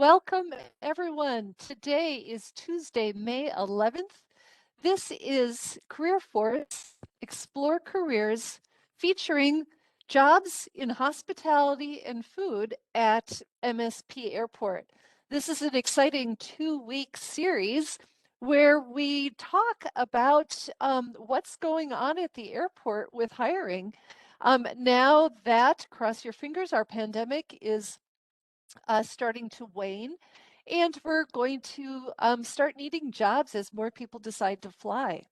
Welcome, everyone. Today is Tuesday, May 11th. This is CareerForce Explore Careers featuring jobs in hospitality and food at MSP Airport. This is an exciting 2-week series where we talk about what's going on at the airport with hiring. Now that, cross your fingers, our pandemic is starting to wane, and we're going to start needing jobs as more people decide to fly.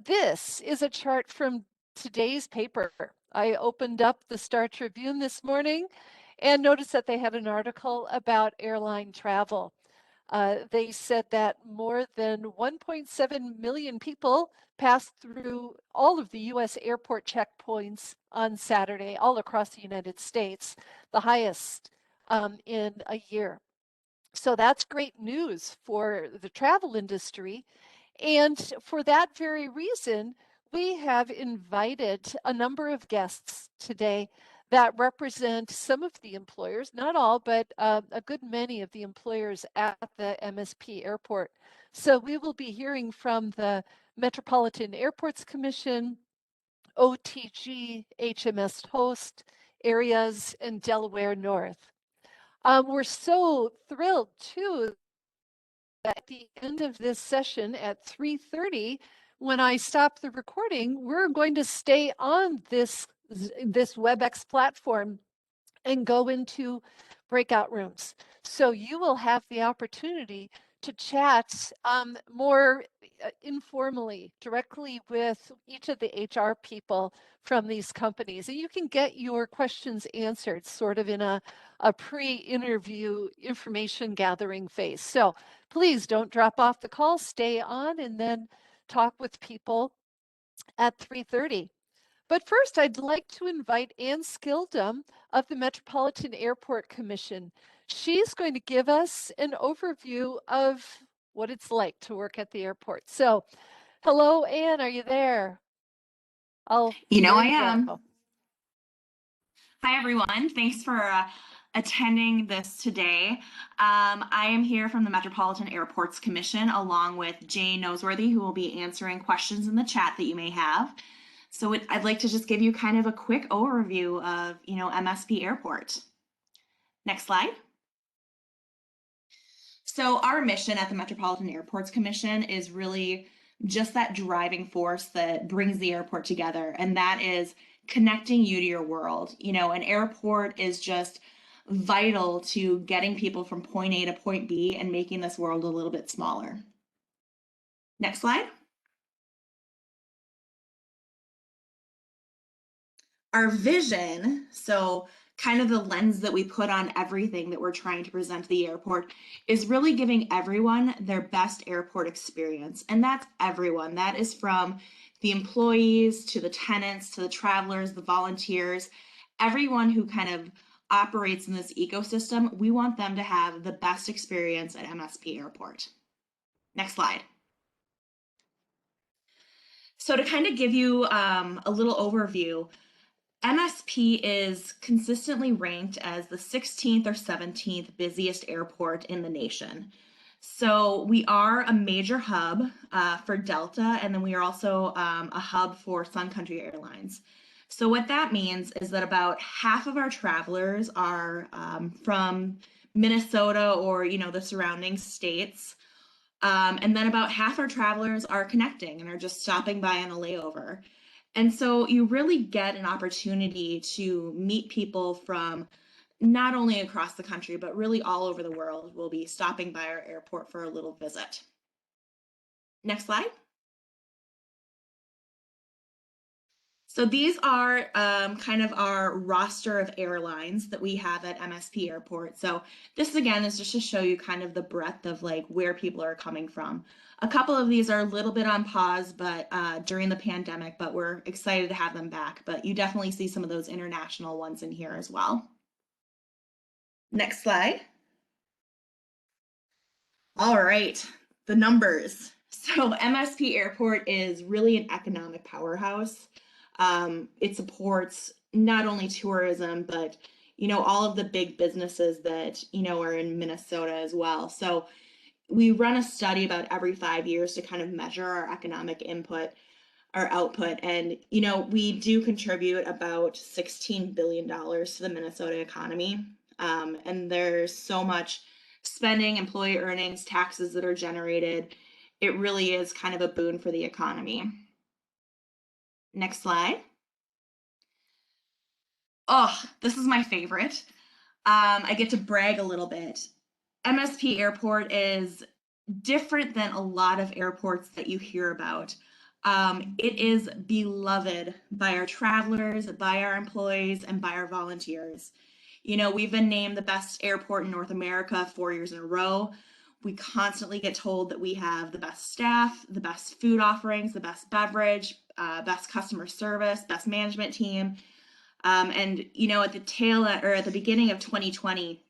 This is a chart from today's paper. I opened up the Star Tribune this morning and noticed that they had an article about airline travel. They said that more than 1.7 million people passed through all of the US airport checkpoints on Saturday, all across the United States, the highest in a year. So that's great news for the travel industry. And for that very reason, we have invited a number of guests today that represent some of the employers, not all, but a good many of the employers at the MSP airport. So we will be hearing from the Metropolitan Airports Commission, OTG, HMS Host, Areas, and Delaware North. We're so thrilled too that at the end of this session at 3:30, when I stop the recording, we're going to stay on this WebEx platform and go into breakout rooms. So you will have the opportunity to chat more informally, directly with each of the HR people from these companies. And you can get your questions answered sort of in a pre-interview information gathering phase. So please don't drop off the call, stay on, and then talk with people at 3:30. But first, I'd like to invite Ann Skildum of the Metropolitan Airport Commission. She's going to give us an overview of what it's like to work at the airport. So, hello, Ann, are you there? I There you am. go. Hi, everyone. Thanks for attending this today. I am here from the Metropolitan Airports Commission along with Jane Noseworthy, who will be answering questions in the chat that you may have. So I'd like to just give you kind of a quick overview of, MSP Airport. Next slide. So our mission at the Metropolitan Airports Commission is really just that driving force that brings the airport together, and that is connecting you to your world. An airport is just vital to getting people from point A to point B and making this world a little bit smaller. Next slide. Our vision, so kind of the lens that we put on everything that we're trying to present to the airport, is really giving everyone their best airport experience. And that's everyone. That is from the employees to the tenants, to the travelers, the volunteers, everyone who kind of operates in this ecosystem. We want them to have the best experience at MSP Airport. Next slide. So to kind of give you a little overview, MSP is consistently ranked as the 16th or 17th busiest airport in the nation. So we are a major hub for Delta, and then we are also a hub for Sun Country Airlines. So what that means is that about half of our travelers are from Minnesota or, the surrounding states. And then about half our travelers are connecting and are just stopping by on a layover. And so you really get an opportunity to meet people from not only across the country, but really all over the world will be stopping by our airport for a little visit. Next slide. So these are kind of our roster of airlines that we have at MSP Airport. So this again is just to show you kind of the breadth of like where people are coming from. A couple of these are a little bit on pause, but during the pandemic, but we're excited to have them back. But you definitely see some of those international ones in here as well. Next slide. All right, the numbers. So MSP Airport is really an economic powerhouse. It supports not only tourism, but all of the big businesses that, are in Minnesota as well. So we run a study about every 5 years to kind of measure our economic input, our output. And, we do contribute about $16 billion to the Minnesota economy. And there's so much spending, employee earnings, taxes that are generated. It really is kind of a boon for the economy. Next slide. Oh, this is my favorite. I get to brag a little bit. MSP Airport is different than a lot of airports that you hear about. It is beloved by our travelers, by our employees, and by our volunteers. We've been named the best airport in North America 4 years in a row. We constantly get told that we have the best staff, the best food offerings, the best beverage, best customer service, best management team. And at the beginning of 2020,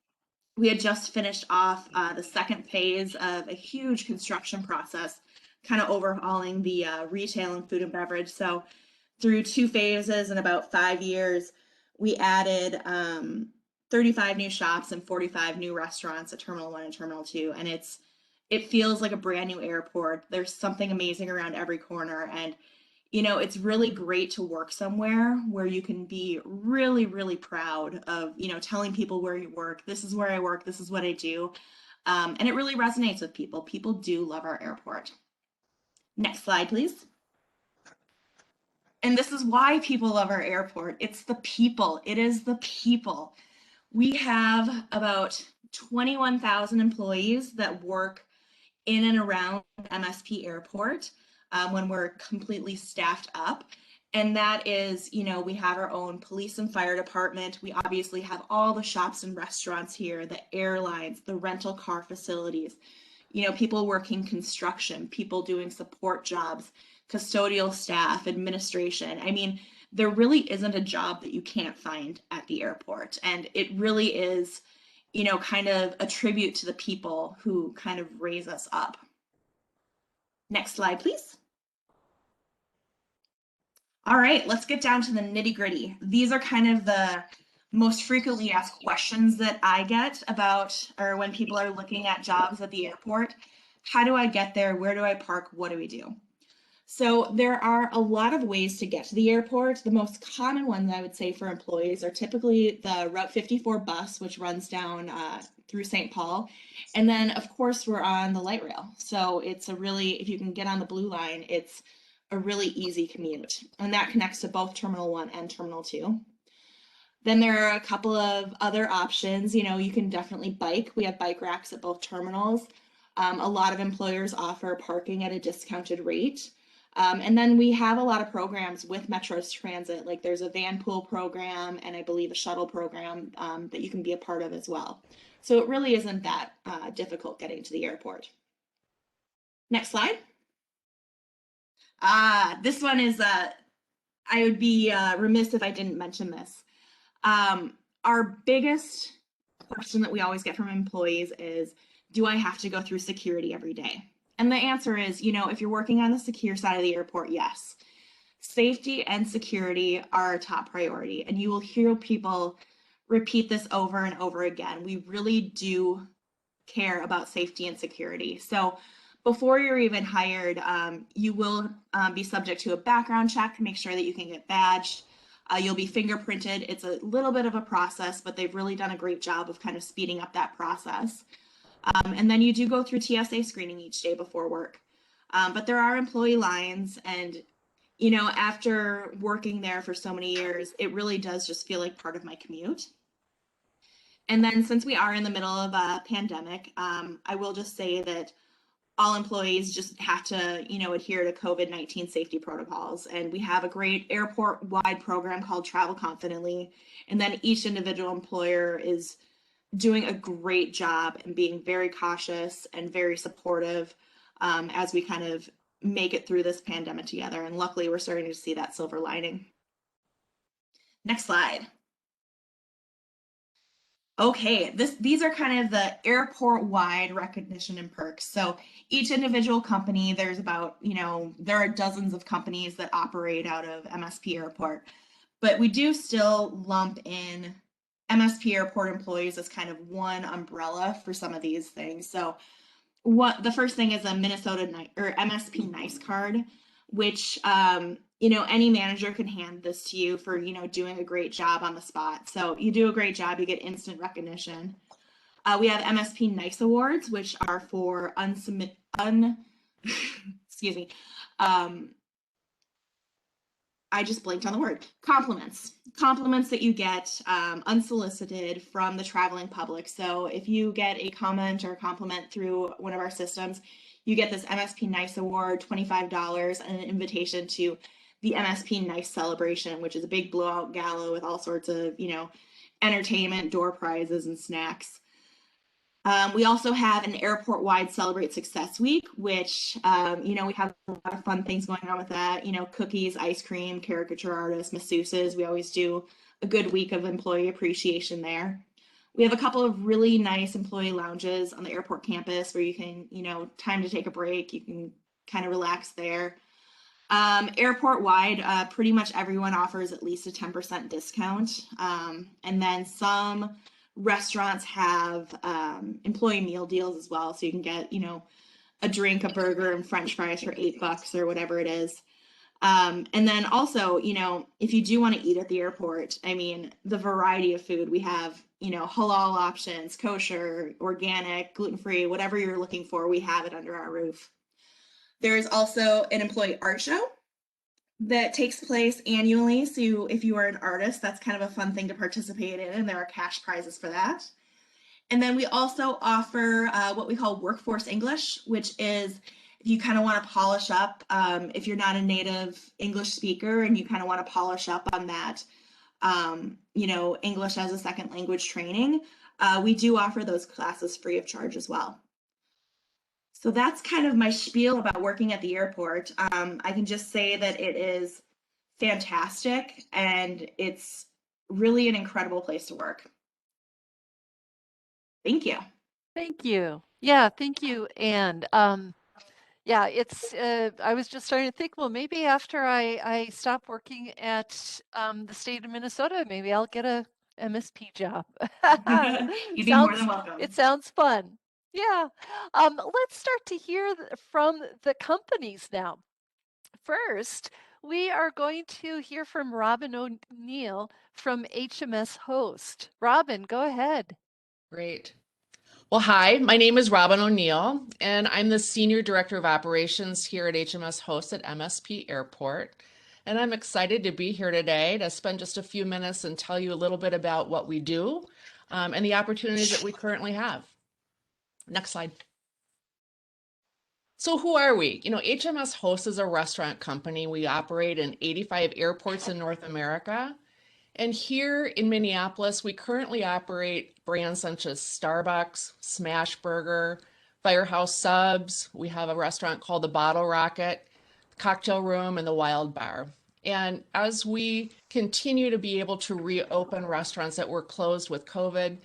we had just finished off the second phase of a huge construction process, kind of overhauling the retail and food and beverage. So through 2 phases in about 5 years, we added 35 new shops and 45 new restaurants at Terminal 1 and Terminal 2. And it feels like a brand new airport. There's something amazing around every corner. And it's really great to work somewhere where you can be really, really proud of, telling people where you work. This is where I work. This is what I do. And it really resonates with people. People do love our airport. Next slide, please. And this is why people love our airport. It's the people. It is the people. We have about 21,000 employees that work in and around MSP Airport when we're completely staffed up. And that is, we have our own police and fire department. We obviously have all the shops and restaurants here, the airlines, the rental car facilities, people working construction, people doing support jobs, custodial staff, administration. I mean, there really isn't a job that you can't find at the airport. And it really is, kind of a tribute to the people who kind of raise us up. Next slide, please. All right, let's get down to the nitty gritty. These are kind of the most frequently asked questions that I get about, or when people are looking at jobs at the airport. How do I get there? Where do I park? What do we do? So there are a lot of ways to get to the airport. The most common ones I would say for employees are typically the Route 54 bus, which runs down through St. Paul. And then of course we're on the light rail. So it's if you can get on the blue line, it's a really easy commute. And that connects to both Terminal 1 and Terminal 2. Then there are a couple of other options. You can definitely bike. We have bike racks at both terminals. A lot of employers offer parking at a discounted rate. And then we have a lot of programs with Metro Transit, like there's a van pool program and I believe a shuttle program that you can be a part of as well. So it really isn't that difficult getting to the airport. Next slide. This one is, I would be remiss if I didn't mention this. Our biggest question that we always get from employees is, do I have to go through security every day? And the answer is, if you're working on the secure side of the airport, yes. Safety and security are our top priority. And you will hear people repeat this over and over again. We really do care about safety and security. So before you're even hired, you will be subject to a background check to make sure that you can get badged. You'll be fingerprinted. It's a little bit of a process, but they've really done a great job of kind of speeding up that process. And then you do go through TSA screening each day before work. But there are employee lines and, after working there for so many years, it really does just feel like part of my commute. And then since we are in the middle of a pandemic, I will just say that all employees just have to, adhere to COVID-19 safety protocols. And we have a great airport-wide program called Travel Confidently. And then each individual employer is doing a great job and being very cautious and very supportive as we kind of make it through this pandemic together. And luckily, we're starting to see that silver lining. Next slide. Okay, these are kind of the airport-wide recognition and perks. So each individual company, there's about, there are dozens of companies that operate out of MSP Airport, but we do still lump in MSP airport employees as kind of one umbrella for some of these things. So what the first thing is a or MSP Nice card, which any manager can hand this to you for doing a great job on the spot. So you do a great job, you get instant recognition. We have MSP Nice Awards, which are for excuse me, I just blinked on the word. Compliments. Compliments that you get unsolicited from the traveling public. So if you get a comment or a compliment through one of our systems, you get this MSP Nice Award, $25, and an invitation to the MSP Nice Celebration, which is a big blowout gala with all sorts of, entertainment, door prizes, and snacks. We also have an airport-wide Celebrate Success Week, which, we have a lot of fun things going on with that. Cookies, ice cream, caricature artists, masseuses. We always do a good week of employee appreciation there. We have a couple of really nice employee lounges on the airport campus where you can, time to take a break. You can kind of relax there. Airport-wide, pretty much everyone offers at least a 10% discount. And then some restaurants have employee meal deals as well, so you can get a drink, a burger, and french fries for $8 or whatever it is. And then also, if you do want to eat at the airport, I mean, the variety of food we have, halal options, kosher, organic, gluten-free, whatever you're looking for, we have it under our roof. There is also an employee art show that takes place annually. So if you are an artist, that's kind of a fun thing to participate in, and there are cash prizes for that. And then we also offer what we call Workforce English, which is if you kind of want to polish up, if you're not a native English speaker and you kind of want to polish up on that, English as a second language training, we do offer those classes free of charge as well. So that's kind of my spiel about working at the airport. I can just say that it is fantastic and it's really an incredible place to work. Thank you. Thank you. Yeah, thank you. And yeah, it's I was just starting to think, well, maybe after I stop working at the state of Minnesota, maybe I'll get a MSP job. You'd be more than welcome. It sounds fun. Yeah. Let's start to hear from the companies now. First, we are going to hear from Robin O'Neill from HMS Host. Robin, go ahead. Great. Well, hi, my name is Robin O'Neill, and I'm the Senior Director of Operations here at HMS Host at MSP Airport. And I'm excited to be here today to spend just a few minutes and tell you a little bit about what we do and the opportunities that we currently have. Next slide. So who are we? HMS Host is a restaurant company. We operate in 85 airports in North America. And here in Minneapolis, we currently operate brands such as Starbucks, Smash Burger, Firehouse Subs. We have a restaurant called the Bottle Rocket, Cocktail Room, and the Wild Bar. And as we continue to be able to reopen restaurants that were closed with COVID,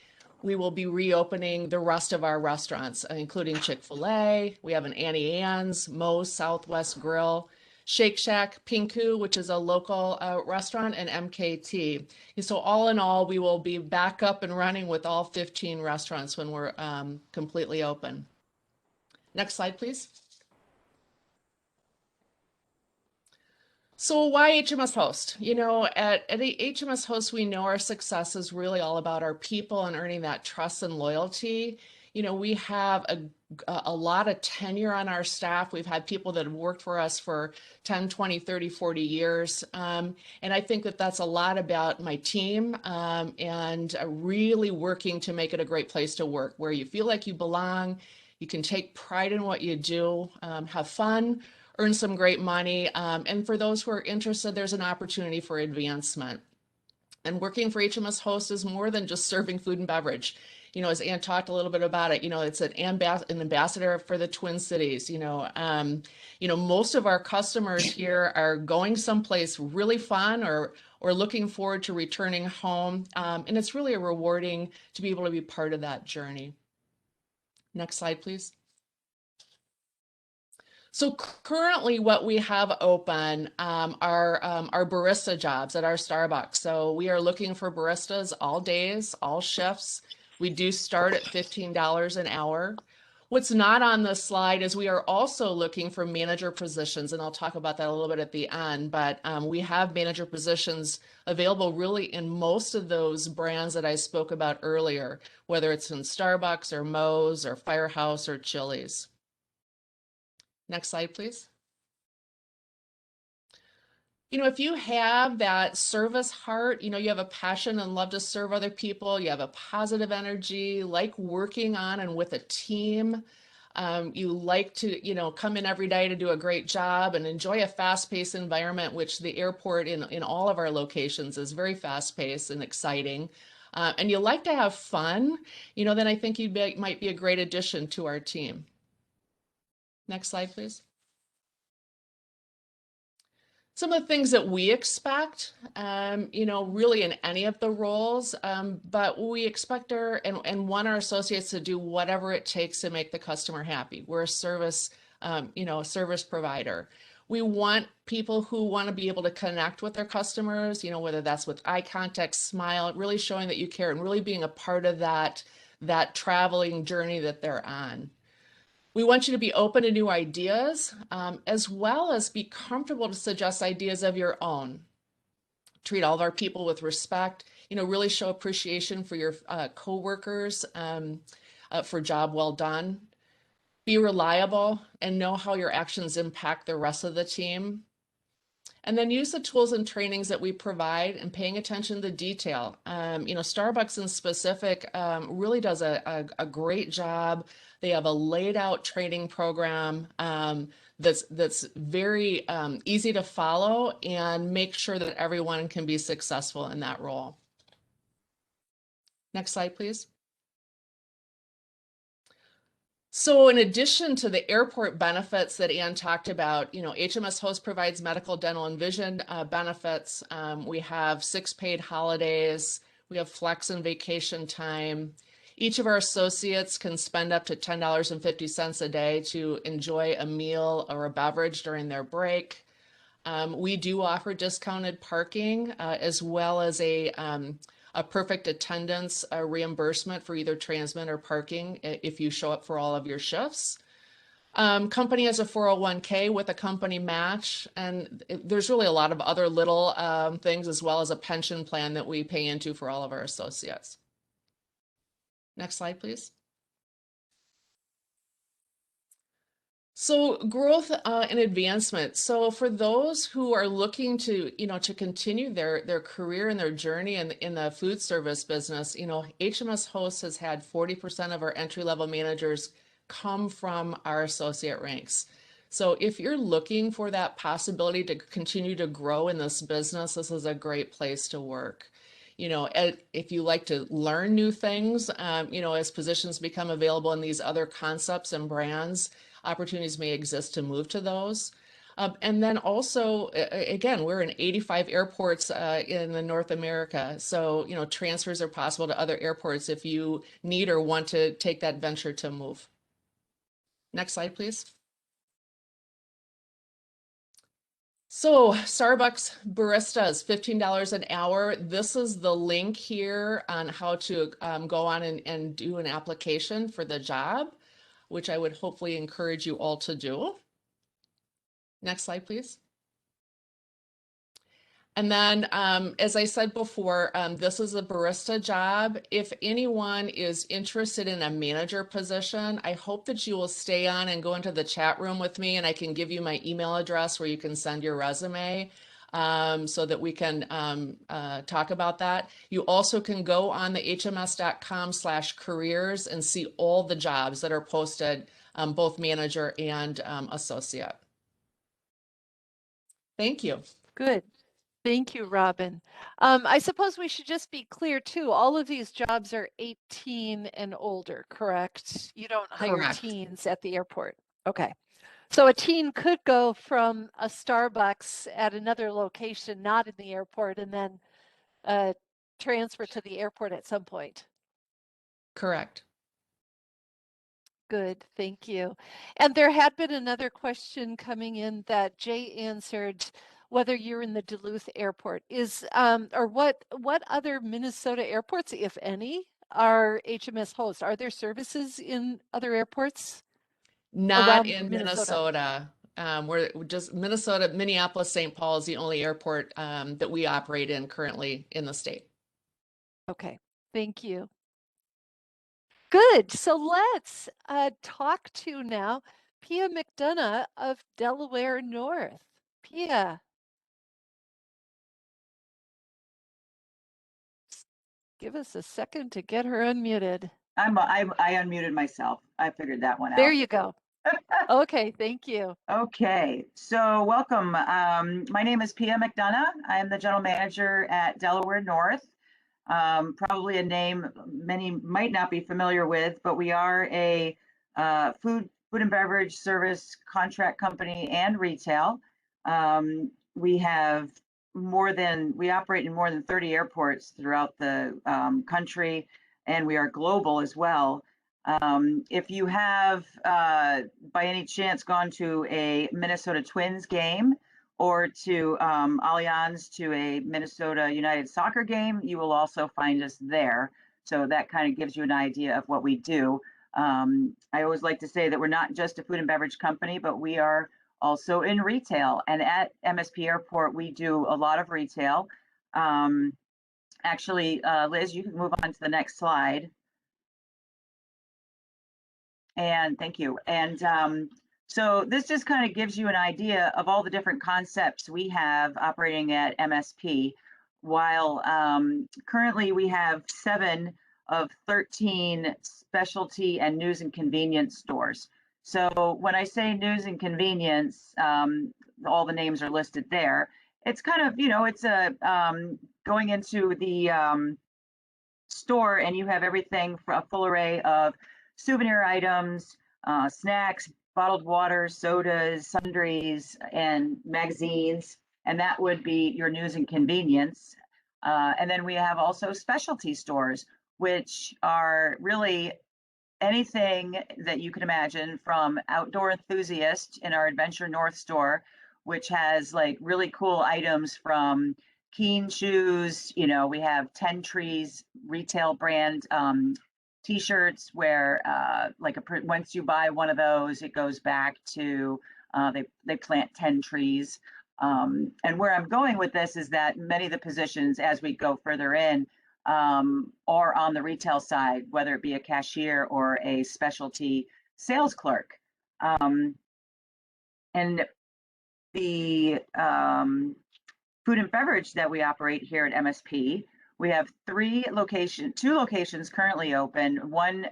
we will be reopening the rest of our restaurants, including Chick-fil-A. We have an Annie Ann's, Moe's Southwest Grill, Shake Shack, Pinku, which is a local restaurant, and MKT. So all in all, we will be back up and running with all 15 restaurants when we're completely open. Next slide, please. So why HMS Host? At HMS Host, we know our success is really all about our people and earning that trust and loyalty. We have a lot of tenure on our staff. We've had people that have worked for us for 10, 20, 30, 40 years. And I think that that's a lot about my team and really working to make it a great place to work where you feel like you belong, you can take pride in what you do, have fun, earn some great money. And for those who are interested, there's an opportunity for advancement. And working for HMS Host is more than just serving food and beverage. As Ann talked a little bit about it, it's an ambassador for the Twin Cities. Most of our customers here are going someplace really fun or looking forward to returning home. And it's really rewarding to be able to be part of that journey. Next slide, please. So currently what we have open are our barista jobs at our Starbucks. So we are looking for baristas all days, all shifts. We do start at $15 an hour. What's not on the slide is we are also looking for manager positions, and I'll talk about that a little bit at the end, but we have manager positions available really in most of those brands that I spoke about earlier, whether it's in Starbucks or Moe's or Firehouse or Chili's. Next slide, please. You know, if you have that service heart, you know, you have a passion and love to serve other people, you have a positive energy, like working on and with a team, you like to, you know, come in every day to do a great job and enjoy a fast-paced environment, which the airport in all of our locations is very fast-paced and exciting. And you like to have fun, you know, then I think might be a great addition to our team. Next slide, please. Some of the things that we expect, you know, really in any of the roles, but we expect and want our associates to do whatever it takes to make the customer happy. We're a service, you know, a service provider. We want people who want to be able to connect with their customers, you know, whether that's with eye contact, smile, really showing that you care and really being a part of that traveling journey that they're on. We want you to be open to new ideas, as well as be comfortable to suggest ideas of your own. Treat all of our people with respect, you know, really show appreciation for your coworkers, for job well done. Be reliable and know how your actions impact the rest of the team. And then use the tools and trainings that we provide and paying attention to detail. You know, Starbucks in specific really does a great job. They have a laid out training program that's very easy to follow and make sure that everyone can be successful in that role. Next slide, please. So in addition to the airport benefits that Ann talked about, you know, HMS Host provides medical, dental, and vision benefits. We have 6 paid holidays. We have flex and vacation time. Each of our associates can spend up to $10.50 a day to enjoy a meal or a beverage during their break. We do offer discounted parking as well as a perfect attendance reimbursement for either transient or parking if you show up for all of your shifts. Company has a 401k with a company match, and there's really a lot of other little things as well as a pension plan that we pay into for all of our associates. Next slide, please. So growth and advancement. So for those who are looking to, you know, to continue their career and their journey in the food service business, you know, HMS Host has had 40% of our entry-level managers come from our associate ranks. So if you're looking for that possibility to continue to grow in this business, this is a great place to work. You know, if you like to learn new things, you know, as positions become available in these other concepts and brands, opportunities may exist to move to those. And then also, again, we're in 85 airports in the North America. So, you know, transfers are possible to other airports if you need or want to take that venture to move. Next slide, please. So Starbucks baristas, $15 an hour. This is the link here on how to go on and do an application for the job, which I would hopefully encourage you all to do. Next slide, please. And then, as I said before, this is a barista job. If anyone is interested in a manager position, I hope that you will stay on and go into the chat room with me, and I can give you my email address where you can send your resume so that we can talk about that. You also can go on the hms.com/careers and see all the jobs that are posted, both manager and associate. Thank you. Good. Thank you, Robin. I suppose we should just be clear too. All of these jobs are 18 and older, correct? You don't hire Correct. teens at the airport. Okay. So a teen could go from a Starbucks at another location, not in the airport, and then transfer to the airport at some point. Correct. Good, thank you. And there had been another question coming in that Jay answered, whether you're in the Duluth airport is, or what other Minnesota airports, if any, are HMS hosts? Are there services in other airports Not around in Minnesota? Minnesota. We're just Minnesota, Minneapolis, St. Paul is the only airport that we operate in currently in the state. Okay, thank you. Good. So let's talk to now Pia McDonough of Delaware North. Pia, give us a second to get her unmuted. I unmuted myself. I figured that one There out. you go. Okay, thank you. Okay, so welcome. My name is Pia McDonough. I am the general manager at Delaware North. Probably a name many might not be familiar with, but we are a food and beverage service contract company and retail. We have we operate in more than 30 airports throughout the country, and we are global as well. If you have, by any chance, gone to a Minnesota Twins game or to Allianz to a Minnesota United soccer game, you will also find us there. So that kind of gives you an idea of what we do. I always like to say that we're not just a food and beverage company, but we are also in retail. And at MSP Airport, we do a lot of retail. Actually, Liz, you can move on to the next slide. And thank you. And so this just kind of gives you an idea of all the different concepts we have operating at MSP. While currently we have 7 of 13 specialty and news and convenience stores. So when I say news and convenience, all the names are listed there. It's kind of, it's a going into the store and you have everything for a full array of souvenir items, snacks, bottled water, sodas, sundries, and magazines. And that would be your news and convenience. And then we have also specialty stores, which are really anything that you can imagine, from outdoor enthusiast in our Adventure North store, which has like really cool items from Keen shoes. We have 10 Trees retail brand t-shirts where once you buy one of those, it goes back to they plant 10 trees. And where I'm going with this is that many of the positions as we go further in or on the retail side, whether it be a cashier or a specialty sales clerk. And the food and beverage that we operate here at MSP, we have 2 locations currently open, one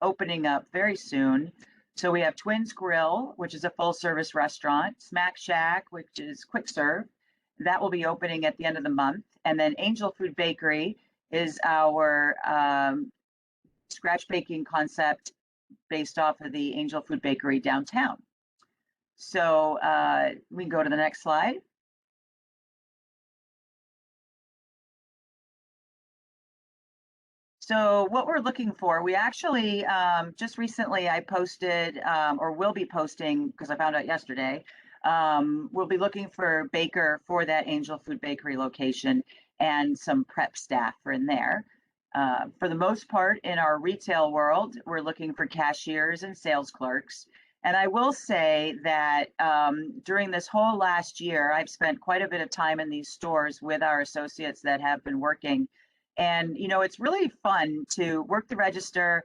opening up very soon. So we have Twins Grill, which is a full service restaurant, Smack Shack, which is quick serve. That will be opening at the end of the month. And then Angel Food Bakery is our scratch baking concept based off of the Angel Food Bakery downtown. So we can go to the next slide. So what we're looking for, we actually just recently I posted or will be posting, because I found out yesterday, we'll be looking for baker for that Angel Food Bakery location and some prep staff for in there. For the most part in our retail world, we're looking for cashiers and sales clerks. And I will say that during this whole last year, I've spent quite a bit of time in these stores with our associates that have been working. And, it's really fun to work the register,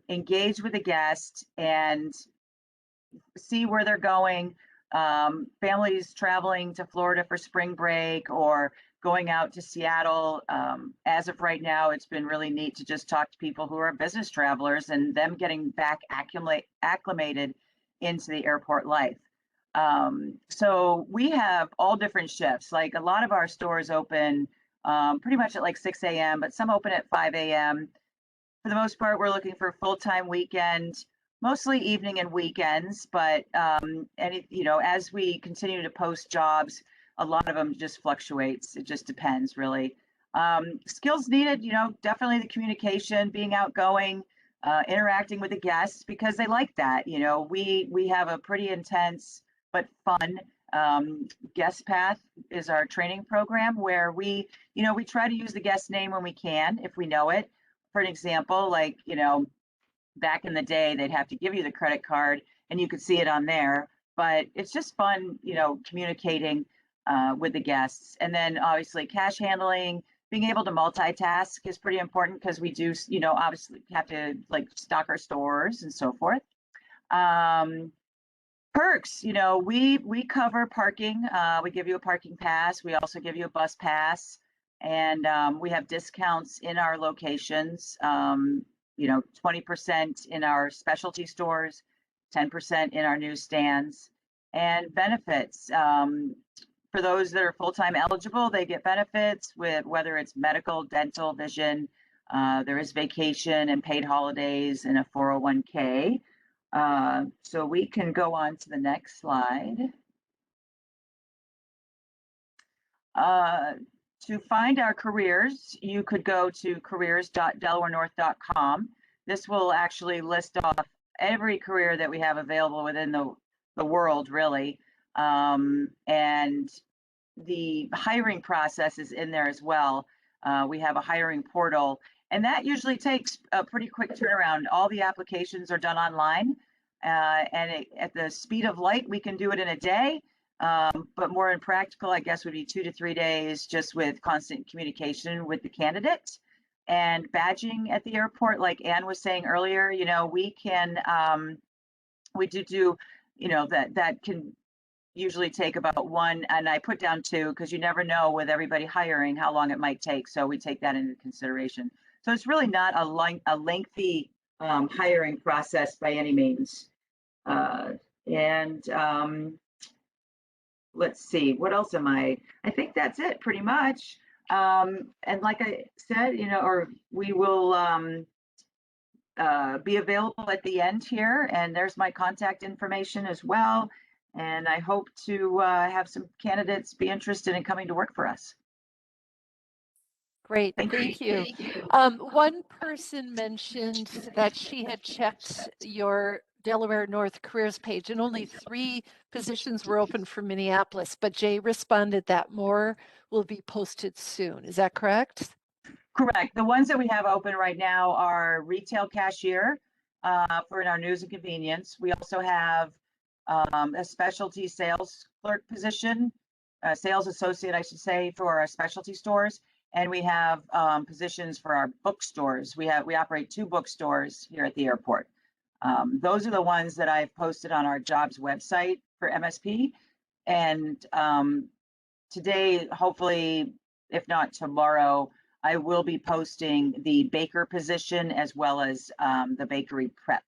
engage with a guest and see where they're going. Families traveling to Florida for spring break or going out to Seattle. As of right now, it's been really neat to just talk to people who are business travelers and them getting back acclimated into the airport life. So we have all different shifts. Like a lot of our stores open pretty much at like 6 a.m., but some open at 5 a.m. For the most part, we're looking for full-time weekend, mostly evening and weekends, but as we continue to post jobs, a lot of them just fluctuates. It just depends, really. Skills needed, definitely the communication, being outgoing, interacting with the guests because they like that. You know, we have a pretty intense but fun guest path is our training program where we try to use the guest name when we can if we know it. For an example, like, back in the day, they'd have to give you the credit card and you could see it on there. But it's just fun, communicating with the guests. And then obviously cash handling, being able to multitask is pretty important because we do, obviously have to like stock our stores and so forth. Perks, we cover parking. We give you a parking pass. We also give you a bus pass. And we have discounts in our locations. 20% in our specialty stores, 10% in our newsstands, and benefits. For those that are full-time eligible, they get benefits with whether it's medical, dental, vision. There is vacation and paid holidays and a 401k. So we can go on to the next slide. To find our careers, you could go to careers.delawarenorth.com. This will actually list off every career that we have available within the world, really. And the hiring process is in there as well. We have a hiring portal, and that usually takes a pretty quick turnaround. All the applications are done online, and at the speed of light, we can do it in a day. But more impractical, I guess, would be 2 to 3 days just with constant communication with the candidate. And badging at the airport, like Anne was saying earlier, we can, we do, that can usually take about 1, and I put down 2 because you never know with everybody hiring how long it might take. So we take that into consideration. So it's really not a lengthy hiring process by any means. Let's see, what else am I think that's it pretty much. And like I said, or we will be available at the end here, and there's my contact information as well. And I hope to have some candidates be interested in coming to work for us. Great, thank you. One person mentioned that she had checked your Delaware North careers page and only 3 positions were open for Minneapolis, but Jay responded that more will be posted soon. Is that correct? Correct. The ones that we have open right now are retail cashier for our news and convenience. We also have a specialty sales clerk position, sales associate, I should say, for our specialty stores. And we have positions for our bookstores. We operate 2 bookstores here at the airport. Those are the ones that I've posted on our jobs website for MSP. And today, hopefully, if not tomorrow, I will be posting the baker position as well as the bakery prep.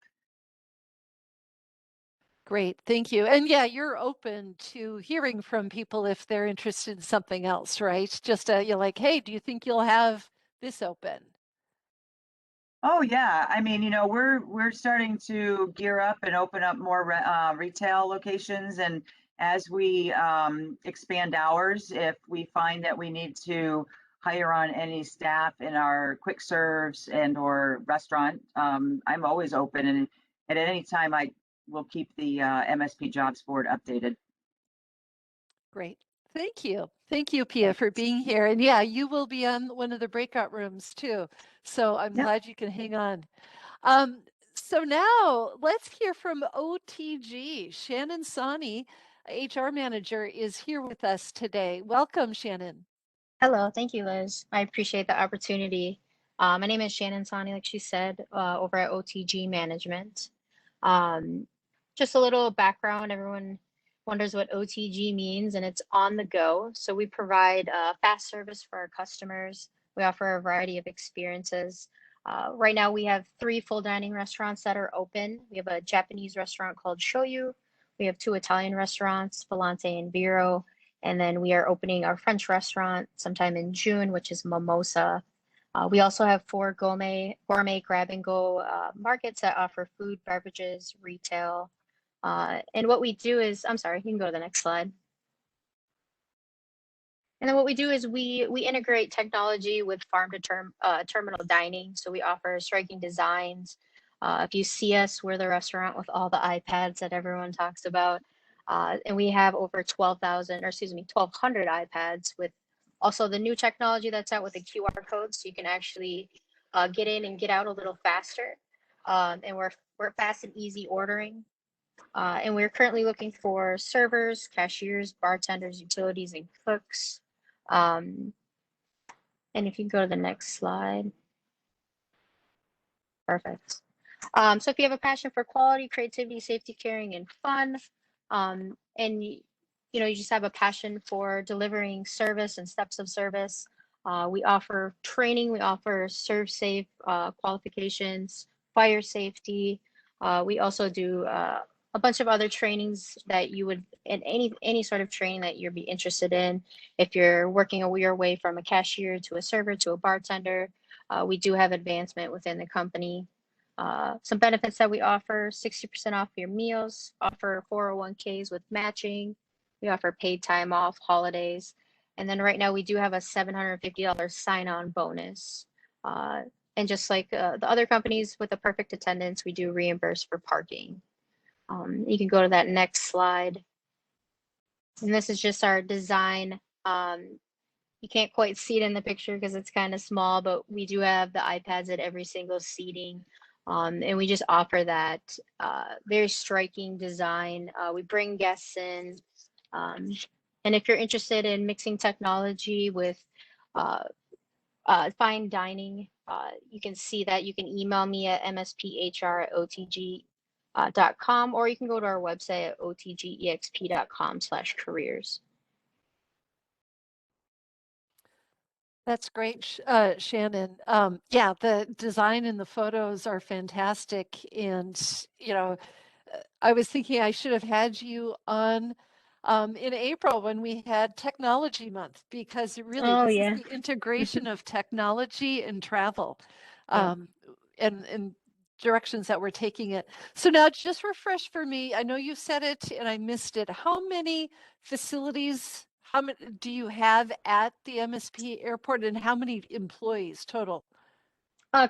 Great, thank you. And yeah, you're open to hearing from people if they're interested in something else, right? Just you're like, hey, do you think you'll have this open? Oh yeah, I mean, we're starting to gear up and open up more retail locations, and as we expand hours, if we find that we need to hire on any staff in our quick serves and or restaurant, I'm always open, and at any time I will keep the MSP jobs board updated. Great. Thank you. Thank you, Pia, for being here. And yeah, you will be on one of the breakout rooms too. So I'm glad you can hang on. So now let's hear from OTG. Shannon Sani, HR manager, is here with us today. Welcome, Shannon. Hello, thank you, Liz. I appreciate the opportunity. My name is Shannon Sani, like she said, over at OTG Management. Just a little background, everyone wonders what OTG means, and it's on the go. So we provide fast service for our customers. We offer a variety of experiences. Right now we have 3 full dining restaurants that are open. We have a Japanese restaurant called Shoyu. We have 2 Italian restaurants, Volante and Vero. And then we are opening our French restaurant sometime in June, which is Mimosa. We also have 4 gourmet grab and go markets that offer food, beverages, retail. And what we do is, I'm sorry, you can go to the next slide. And then what we do is we integrate technology with farm to terminal dining. So we offer striking designs, If you see us, we're the restaurant with all the iPads that everyone talks about. And we have over 12,000, or excuse me, 1,200 iPads with also the new technology that's out with the QR code, so you can actually get in and get out a little faster. And we're fast and easy ordering. And we're currently looking for servers, cashiers, bartenders, utilities, and cooks. And if you go to the next slide. Perfect. So if you have a passion for quality, creativity, safety, caring, and fun, and you just have a passion for delivering service and steps of service, we offer training, we offer serve safe qualifications, fire safety. We also do a bunch of other trainings that you would, in any sort of training that you'd be interested in. If you're working your way from a cashier to a server to a bartender, we do have advancement within the company. Some benefits that we offer: 60% off your meals, offer 401ks with matching. We offer paid time off, holidays. And then right now we do have a $750 sign-on bonus. And just like the other companies with a perfect attendance, we do reimburse for parking. You can go to that next slide. And this is just our design. You can't quite see it in the picture because it's kind of small, but we do have the iPads at every single seating. And we just offer that very striking design. We bring guests in. And if you're interested in mixing technology with fine dining, you can see that. You can email me at msphr@otg.com, or you can go to our website at otgexp.com/careers. That's great, Shannon. Yeah, the design and the photos are fantastic. And, I was thinking I should have had you on in April when we had Technology Month, because really Oh this is yeah. the integration of technology and travel, Yeah. and directions that we're taking it. So now just refresh for me. I know you said it and I missed it. How many facilities, how many do you have at the MSP airport, and how many employees total?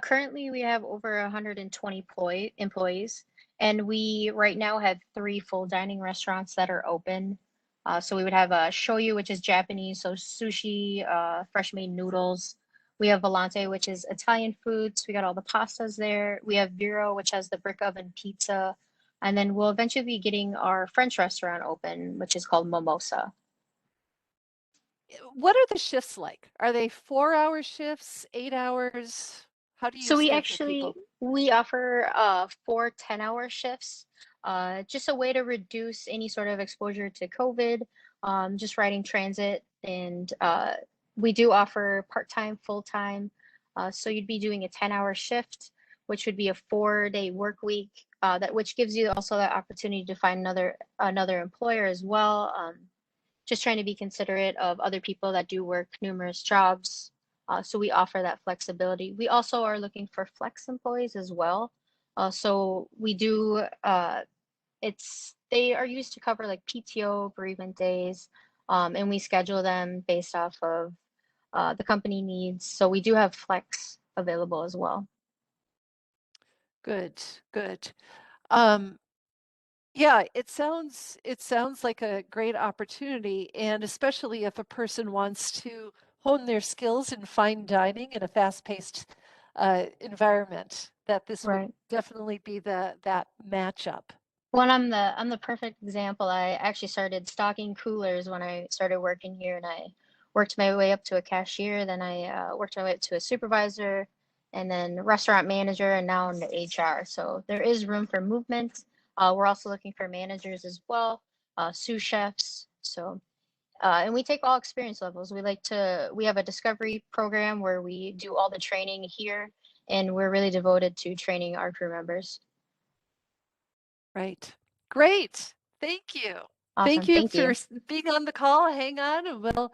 Currently, we have over 120 employees, and we right now have 3 full dining restaurants that are open. So we would have a shoyu, which is Japanese, so sushi, fresh made noodles. We have Volante, which is Italian foods. We got all the pastas there. We have Vero, which has the brick oven pizza. And then we'll eventually be getting our French restaurant open, which is called Mimosa. What are the shifts like? Are they 4-hour shifts, 8 hours? How do you So schedule people? we offer 4 10-hour shifts, just a way to reduce any sort of exposure to COVID, just riding transit. And we do offer part-time, full-time. So you'd be doing a 10-hour shift, which would be a 4-day work week, which gives you also that opportunity to find another employer as well. Just trying to be considerate of other people that do work numerous jobs. So we offer that flexibility. We also are looking for flex employees as well. So we do, they are used to cover like PTO, bereavement days, and we schedule them based off of the company needs. So we do have flex available as well. Good, good. Um, yeah, it sounds like a great opportunity, and especially if a person wants to hone their skills in fine dining in a fast-paced environment, that this would Right. definitely be that matchup. Well, I'm the perfect example. I actually started stocking coolers when I started working here, and I worked my way up to a cashier. Then I worked my way up to a supervisor, and then restaurant manager, and now into HR. So there is room for movement. We're also looking for managers as well, sous chefs. So and we take all experience levels. We have a discovery program where we do all the training here, and we're really devoted to training our crew members. Right. Great. Thank you. Thank Awesome. you Thank for you. being on the call. Hang on, and we'll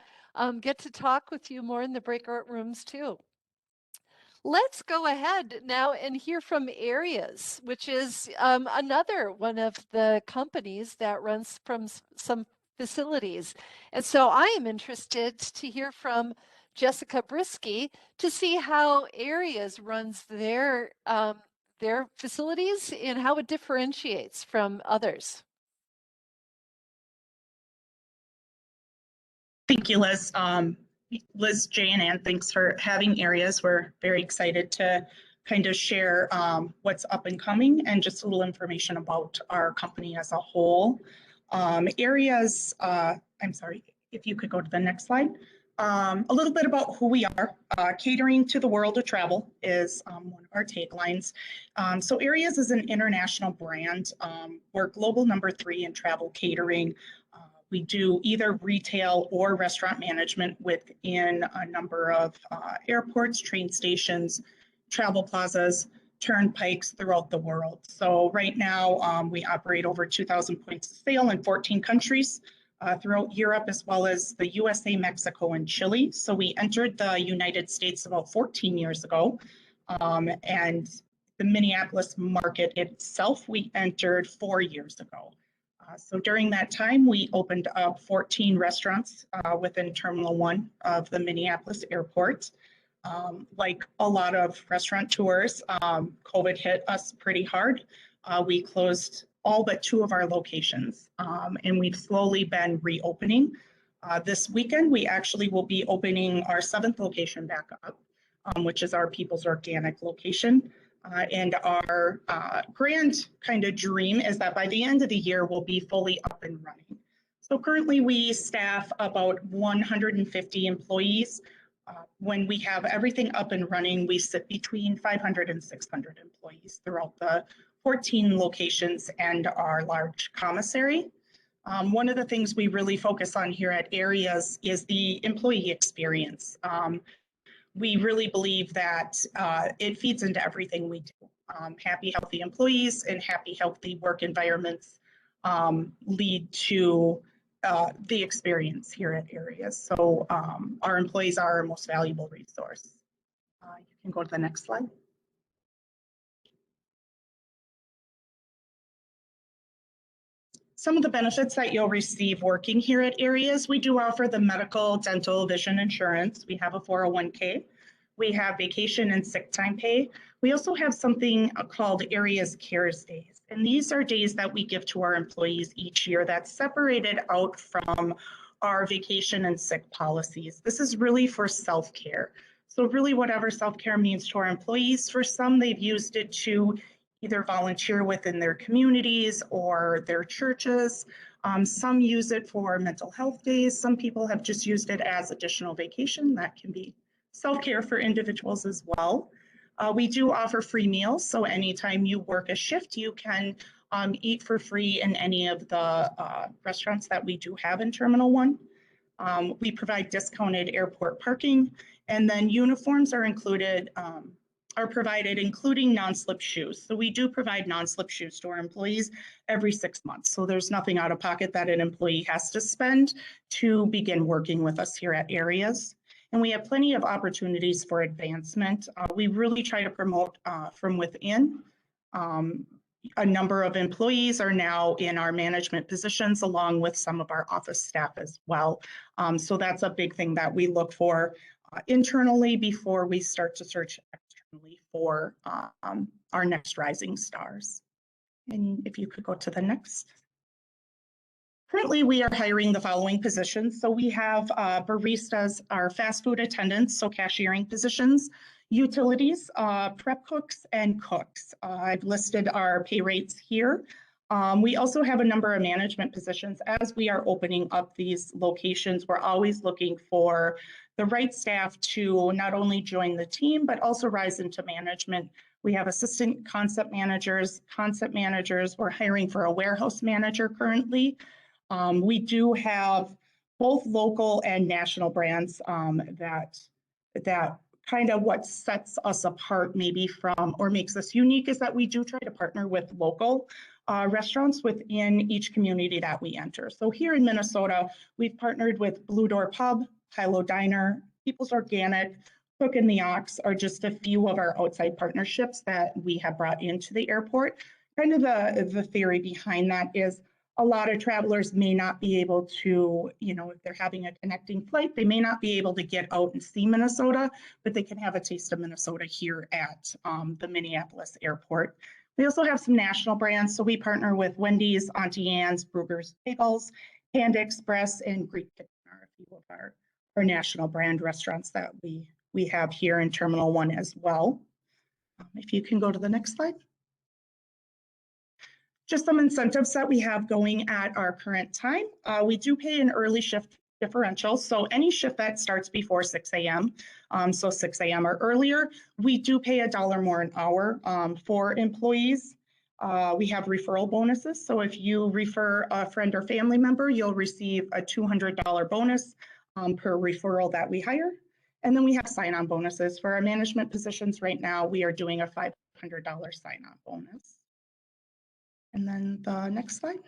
get to talk with you more in the breakout rooms too. Let's go ahead now and hear from Areas, which is another one of the companies that runs from some facilities. And so I am interested to hear from Jessica Brisky to see how Areas runs their facilities and how it differentiates from others. Thank you, Liz. Liz, Jay, and Ann, thanks for having Areas. We're very excited to kind of share what's up and coming and just a little information about our company as a whole. Areas, I'm sorry, if you could go to the next slide. A little bit about who we are. Catering to the world of travel is one of our taglines. So Areas is an international brand. We're global #3 in travel catering. We do either retail or restaurant management within a number of airports, train stations, travel plazas, turnpikes throughout the world. So right now we operate over 2,000 points of sale in 14 countries throughout Europe, as well as the USA, Mexico, and Chile. So we entered the United States about 14 years ago. And the Minneapolis market itself, we entered 4 years ago. So during that time, we opened up 14 restaurants within Terminal 1 of the Minneapolis airport. Like a lot of restaurateurs, COVID hit us pretty hard. We closed all but 2 of our locations, and we've slowly been reopening. This weekend, we actually will be opening our 7th location back up, which is our People's Organic location. And our grand kind of dream is that by the end of the year, we'll be fully up and running. So currently we staff about 150 employees. When we have everything up and running, we sit between 500 and 600 employees throughout the 14 locations and our large commissary. One of the things we really focus on here at Areas is the employee experience. We really believe that it feeds into everything we do. Happy, healthy employees and happy, healthy work environments lead to the experience here at Areas. So our employees are our most valuable resource. You can go to the next slide. Some of the benefits that you'll receive working here at Areas, we do offer the medical, dental, vision insurance. We have a 401k. We have vacation and sick time pay. We also have something called Areas Cares Days. And these are days that we give to our employees each year that's separated out from our vacation and sick policies. This is really for self-care. So really whatever self-care means to our employees, for some they've used it to either volunteer within their communities or their churches. Some use it for mental health days. Some people have just used it as additional vacation. That can be self-care for individuals as well. We do offer free meals. So anytime you work a shift, you can eat for free in any of the restaurants that we do have in Terminal 1. We provide discounted airport parking, and then uniforms are included, are provided, including non-slip shoes. So we do provide non-slip shoes to our employees every 6 months. So there's nothing out of pocket that an employee has to spend to begin working with us here at Areas. And we have plenty of opportunities for advancement. We really try to promote from within. A number of employees are now in our management positions, along with some of our office staff as well. So that's a big thing that we look for internally before we start to search externally for our next rising stars. And if you could go to the next. Currently, we are hiring the following positions. So we have baristas, our fast food attendants, so cashiering positions, utilities, prep cooks, and cooks. I've listed our pay rates here. We also have a number of management positions. As we are opening up these locations, we're always looking for the right staff to not only join the team, but also rise into management. We have assistant concept managers. We're hiring for a warehouse manager currently. We do have both local and national brands that kind of what sets us apart maybe from or makes us unique is that we do try to partner with local restaurants within each community that we enter. So here in Minnesota, we've partnered with Blue Door Pub, Hilo Diner, People's Organic, Cook and the Ox are just a few of our outside partnerships that we have brought into the airport. Kind of the theory behind that is A lot of travelers may not be able to, if they're having a connecting flight, they may not be able to get out and see Minnesota, but they can have a taste of Minnesota here at the Minneapolis airport. We also have some national brands. So we partner with Wendy's, Auntie Anne's, Bruegger's Bagels, Panda Express, and Greek Kitchen are a few of our national brand restaurants that we have here in Terminal 1 as well. If you can go to the next slide. Just some incentives that we have going at our current time. We do pay an early shift differential. So any shift that starts before 6 a.m., so 6 a.m. or earlier, we do pay $1 more an hour for employees. We have referral bonuses. So if you refer a friend or family member, you'll receive a $200 bonus per referral that we hire. And then we have sign-on bonuses. For our management positions right now, we are doing a $500 sign-on bonus. And then the next slide.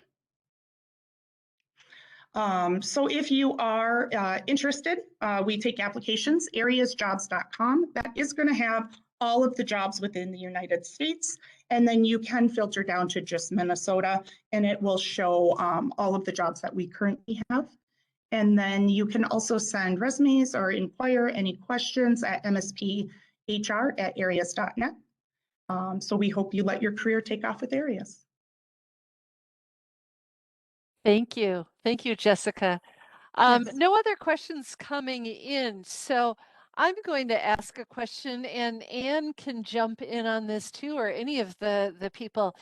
So if you are interested, we take applications, areasjobs.com. That is going to have all of the jobs within the United States. And then you can filter down to just Minnesota, and it will show all of the jobs that we currently have. And then you can also send resumes or inquire any questions at msphr@areas.net. So we hope you let your career take off with Areas. Thank you. Thank you, Jessica. Yes. No other questions coming in. So I'm going to ask a question, and Anne can jump in on this too, or any of the people.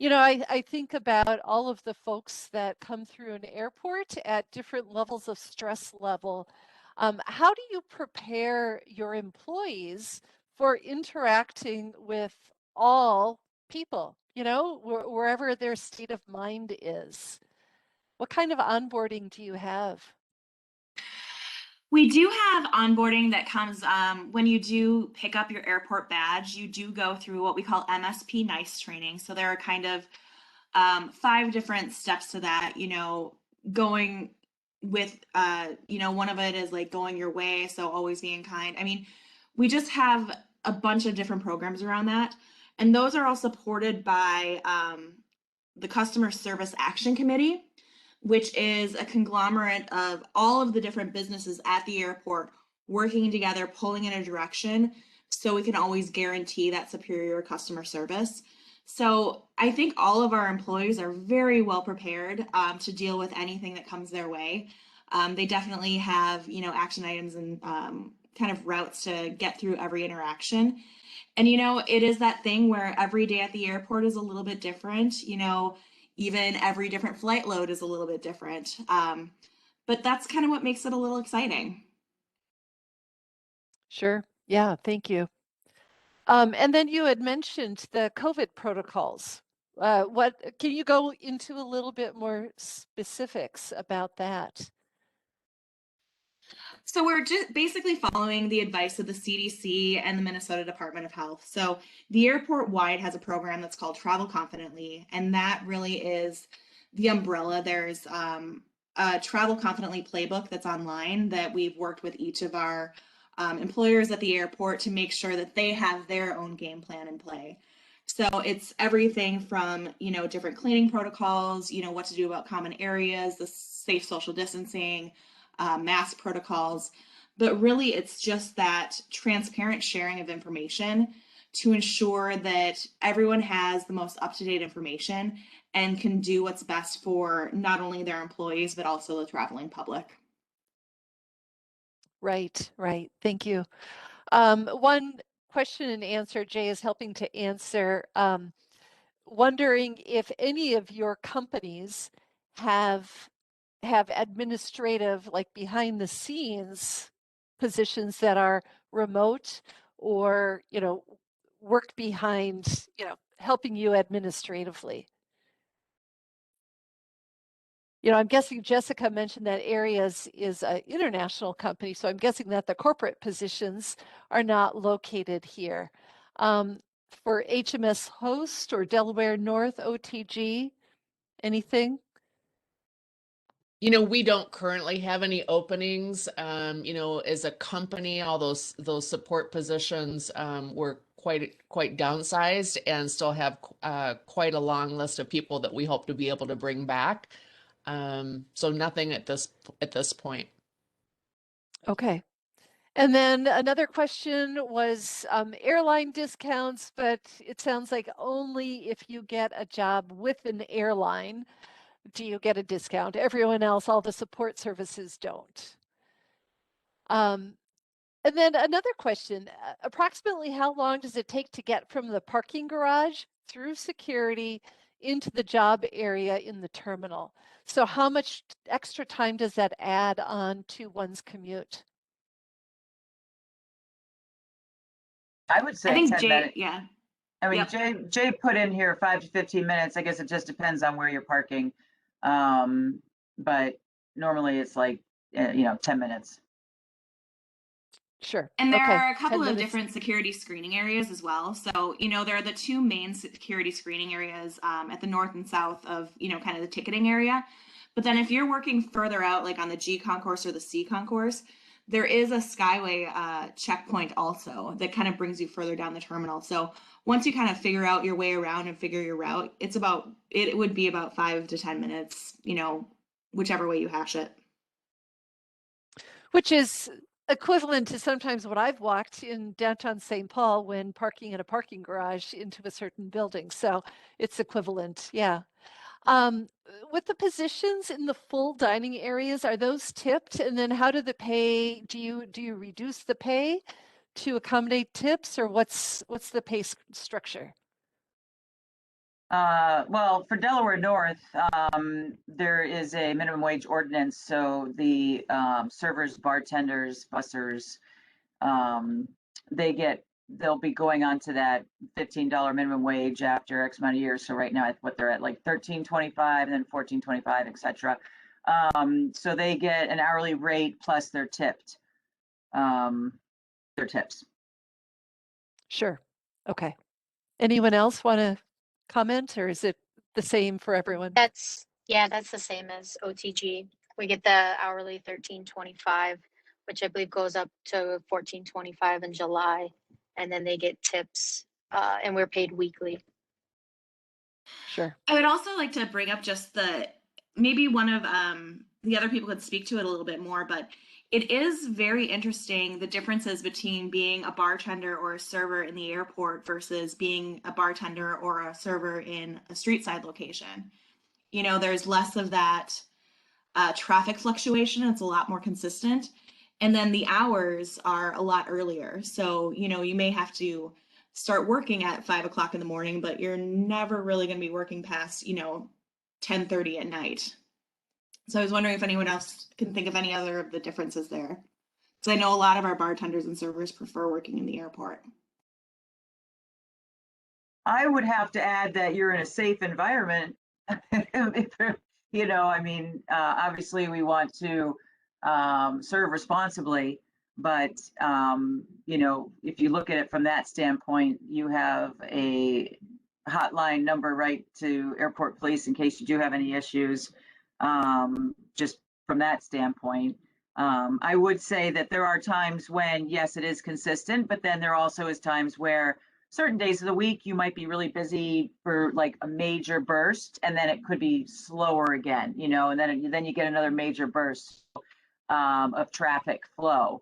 I think about all of the folks that come through an airport at different levels of stress level. How do you prepare your employees for interacting with all people, wherever their state of mind is? What kind of onboarding do you have? We do have onboarding that comes when you do pick up your airport badge. You do go through what we call MSP NICE training. So there are kind of 5 different steps to that. Going with one of it is like going your way, so always being kind. I mean, we just have a bunch of different programs around that, and those are all supported by the Customer Service Action Committee, which is a conglomerate of all of the different businesses at the airport working together, pulling in a direction so we can always guarantee that superior customer service. So I think all of our employees are very well prepared to deal with anything that comes their way. They definitely have, action items and kind of routes to get through every interaction. And, it is that thing where every day at the airport is a little bit different, even every different flight load is a little bit different. But that's kind of what makes it a little exciting. Sure. Yeah, thank you. And then you had mentioned the COVID protocols. Can you go into a little bit more specifics about that? So we're just basically following the advice of the CDC and the Minnesota Department of Health. So the airport wide has a program that's called Travel Confidently, and that really is the umbrella. There's a Travel Confidently playbook that's online that we've worked with each of our employers at the airport to make sure that they have their own game plan in play. So it's everything from, different cleaning protocols, what to do about common areas, the safe social distancing, mask protocols, but really it's just that transparent sharing of information to ensure that everyone has the most up-to-date information and can do what's best for not only their employees, but also the traveling public. Right, right. Thank you. One question and answer Jay is helping to answer, wondering if any of your companies have administrative, like behind the scenes positions that are remote or, work behind, helping you administratively. I'm guessing Jessica mentioned that Areas is an international company, so I'm guessing that the corporate positions are not located here. For HMS Host or Delaware North OTG, anything? We don't currently have any openings. As a company, all those support positions, we're quite downsized and still have quite a long list of people that we hope to be able to bring back. So nothing at this point. Okay. And then another question was airline discounts, but it sounds like only if you get a job with an airline do you get a discount. Everyone else, all the support services don't. And then another question, approximately how long does it take to get from the parking garage through security into the job area in the terminal? So how much extra time does that add on to one's commute? I would I say think 10 minutes. yeah. I mean, Yep. Jay put in here 5 to 15 minutes. I guess it just depends on where you're parking. But normally it's like, 10 minutes. Sure. And there Okay. are a 10 couple of minutes. different security screening areas as well. So, there are the two main security screening areas at the north and south of, kind of the ticketing area. But then if you're working further out, like on the G concourse or the C concourse, there is a Skyway checkpoint also that kind of brings you further down the terminal. So once you kind of figure out your way around and figure your route, it would be about 5 to 10 minutes, whichever way you hash it. Which is equivalent to sometimes what I've walked in downtown St. Paul when parking in a parking garage into a certain building. So it's equivalent, yeah. With the positions in the full dining areas, are those tipped? And then how do the pay, do you reduce the pay to accommodate tips, or what's the pay structure? Well, for Delaware North, there is a minimum wage ordinance. So the servers, bartenders, bussers, they'll be going on to that $15 minimum wage after X amount of years. So right now, what they're at, like $13.25 and then $14.25, et cetera. So they get an hourly rate plus they're tipped. Their tips. Sure. Okay. Anyone else want to comment, or is it the same for everyone? That's the same as OTG. We get the hourly 13.25, which I believe goes up to 14.25 in July, and then they get tips, and we're paid weekly. Sure. I would also like to bring up just maybe one of the other people could speak to it a little bit more, but it is very interesting the differences between being a bartender or a server in the airport versus being a bartender or a server in a street side location. There's less of that traffic fluctuation. It's a lot more consistent. And then the hours are a lot earlier. So, you may have to start working at 5 o'clock in the morning, but you're never really going to be working past, 10:30 at night. So I was wondering if anyone else can think of any other of the differences there. Because I know a lot of our bartenders and servers prefer working in the airport. I would have to add that you're in a safe environment. Obviously we want to serve responsibly, but if you look at it from that standpoint, you have a hotline number right to airport police in case you do have any issues. Just from that standpoint, I would say that there are times when, yes, it is consistent, but then there also is times where certain days of the week you might be really busy for like a major burst, and then it could be slower again, and then you get another major burst of traffic flow,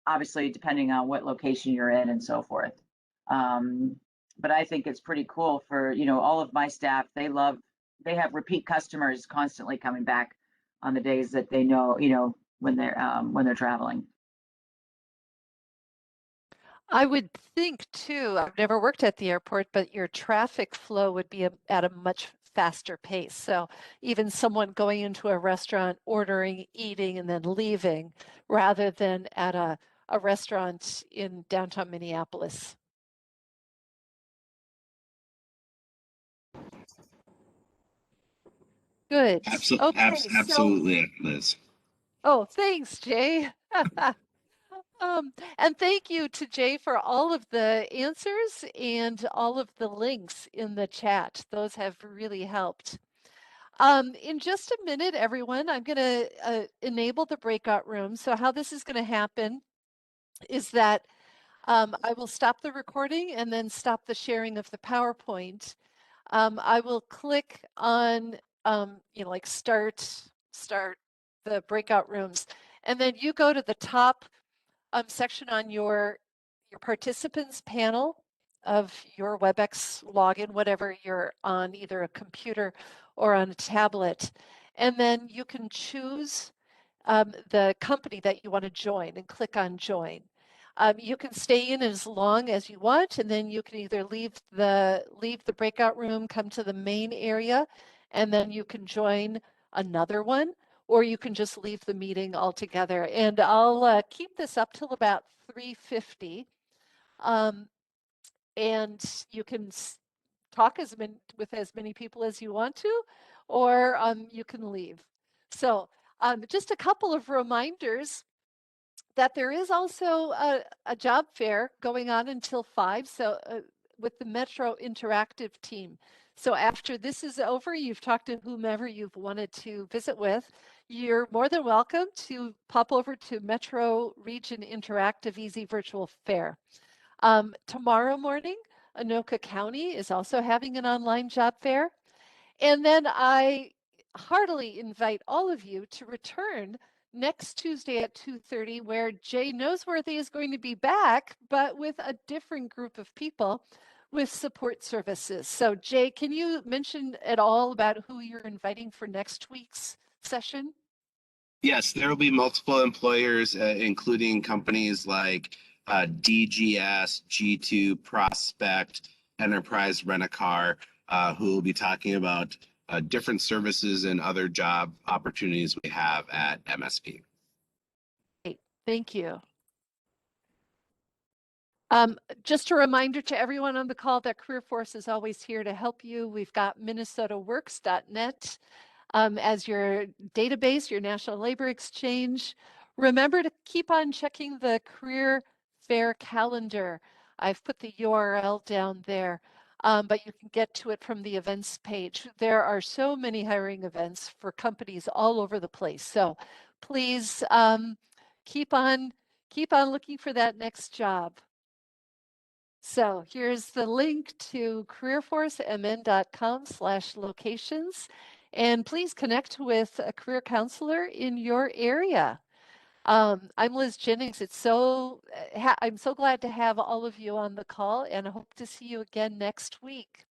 obviously depending on what location you're in and so forth. But I think it's pretty cool for all of my staff. They have repeat customers constantly coming back on the days that they know when they're traveling. I would think too, I've never worked at the airport, but your traffic flow would be at a much faster pace. So even someone going into a restaurant, ordering, eating, and then leaving, rather than at a restaurant in downtown Minneapolis. Good. Okay, so Absolutely, Liz. oh, thanks, Jay. And thank you to Jay for all of the answers and all of the links in the chat. Those have really helped. In just a minute, everyone, I'm going to enable the breakout room. So how this is going to happen is that I will stop the recording and then stop the sharing of the PowerPoint. I will click on, like start the breakout rooms. And then you go to the top section on your participants panel of your WebEx login, whatever you're on, either a computer or on a tablet. And then you can choose the company that you want to join and click on join. You can stay in as long as you want, and then you can either leave the breakout room, come to the main area, and then you can join another one, or you can just leave the meeting altogether. And I'll keep this up till about 3:50, and you can talk with as many people as you want to, or you can leave. So just a couple of reminders that there is also a job fair going on until 5, so with the Metro Interactive team. So after this is over, you've talked to whomever you've wanted to visit with, you're more than welcome to pop over to Metro Region Interactive Easy Virtual Fair. Tomorrow morning, Anoka County is also having an online job fair. And then I heartily invite all of you to return next Tuesday at 2:30, where Jay Noseworthy is going to be back, but with a different group of people with support services. So Jay, can you mention at all about who you're inviting for next week's session? Yes, there will be multiple employers, including companies like DGS, G2, Prospect, Enterprise Rent-A-Car, who will be talking about different services and other job opportunities we have at MSP. Great, thank you. Just a reminder to everyone on the call that CareerForce is always here to help you. We've got minnesotaworks.net as your database, your National Labor Exchange. Remember to keep on checking the career fair calendar. I've put the URL down there, but you can get to it from the events page. There are so many hiring events for companies all over the place. So please keep on looking for that next job. So here's the link to careerforcemn.com/locations. And please connect with a career counselor in your area. I'm Liz Jennings. I'm so glad to have all of you on the call, and I hope to see you again next week.